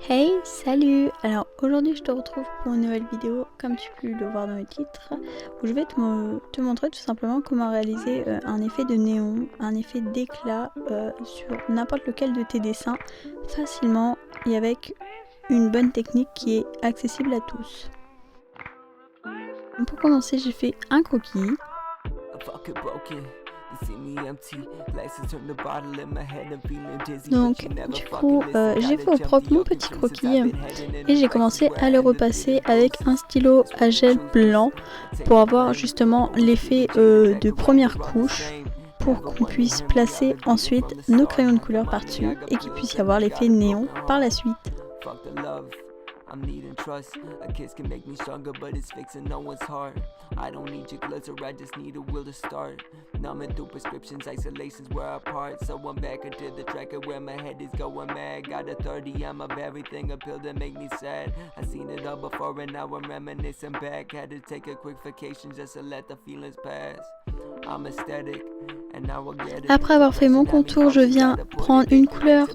Hey, salut! Alors aujourd'hui je te retrouve pour une nouvelle vidéo, comme tu peux le voir dans le titre, où je vais te montrer tout simplement comment réaliser un effet de néon, un effet d'éclat sur n'importe lequel de tes dessins facilement et avec une bonne technique qui est accessible à tous. Donc pour commencer, j'ai fait un croquis. Donc du coup j'ai fait au propre mon petit croquis et j'ai commencé à le repasser avec un stylo à gel blanc pour avoir justement l'effet de première couche, pour qu'on puisse placer ensuite nos crayons de couleur par dessus et qu'il puisse y avoir l'effet néon par la suite. I'm needing trust. A kiss can make me stronger, but it's fixing no one's heart. I don't need your glitter, I just need a will to start. Numbing through prescriptions, isolation's where I part. So I'm back into the tracker where my head is going mad. Got a 30, I'm of everything, a pill that make me sad. I seen it all before and now I'm reminiscing back. Had to take a quick vacation just to let the feelings pass. I'm aesthetic. Après avoir fait mon contour, je viens prendre une couleur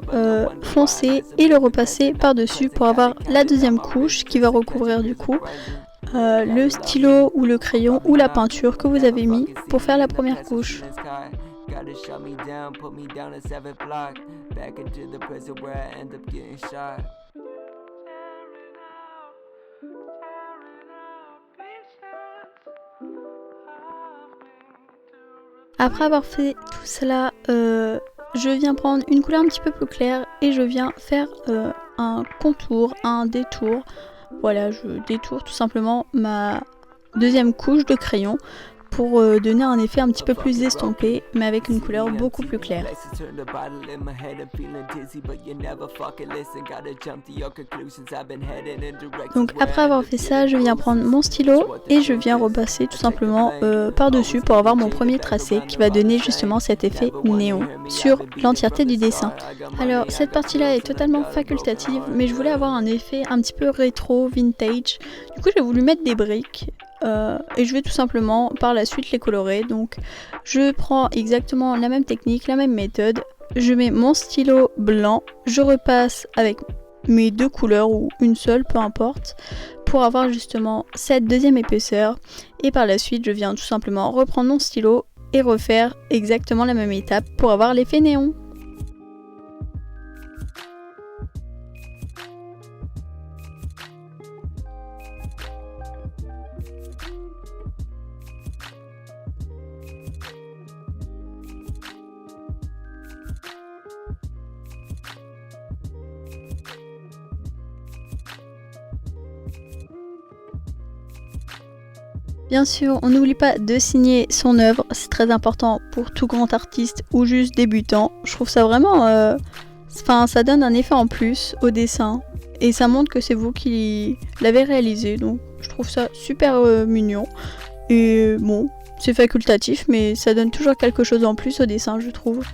foncée et le repasser par-dessus pour avoir la deuxième couche qui va recouvrir du coup le stylo ou le crayon ou la peinture que vous avez mis pour faire la première couche. Après avoir fait tout cela, je viens prendre une couleur un petit peu plus claire et je viens faire un contour, un détour. Voilà, je détourne tout simplement ma deuxième couche de crayon pour donner un effet un petit peu plus estompé, mais avec une couleur beaucoup plus claire. Donc après avoir fait ça, je viens prendre mon stylo et je viens repasser tout simplement par-dessus pour avoir mon premier tracé qui va donner justement cet effet néon sur l'entièreté du dessin. Alors cette partie-là est totalement facultative, mais je voulais avoir un effet un petit peu rétro, vintage. Du coup j'ai voulu mettre des briques. Et je vais tout simplement par la suite les colorer. Donc je prends exactement la même technique, la même méthode. Je mets mon stylo blanc, je repasse avec mes deux couleurs ou une seule, peu importe, pour avoir justement cette deuxième épaisseur. Et par la suite je viens tout simplement reprendre mon stylo et refaire exactement la même étape pour avoir l'effet néon. Bien sûr, on n'oublie pas de signer son œuvre, c'est très important pour tout grand artiste ou juste débutant. Je trouve ça vraiment... ça donne un effet en plus au dessin et ça montre que c'est vous qui l'avez réalisé. Donc je trouve ça super mignon. Et bon, c'est facultatif mais ça donne toujours quelque chose en plus au dessin, je trouve.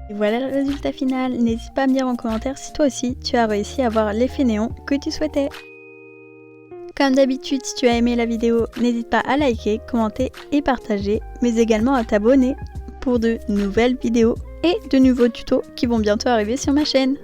Et voilà le résultat final. N'hésite pas à me dire en commentaire si toi aussi tu as réussi à avoir l'effet néon que tu souhaitais. Comme d'habitude, si tu as aimé la vidéo, n'hésite pas à liker, commenter et partager, mais également à t'abonner pour de nouvelles vidéos et de nouveaux tutos qui vont bientôt arriver sur ma chaîne.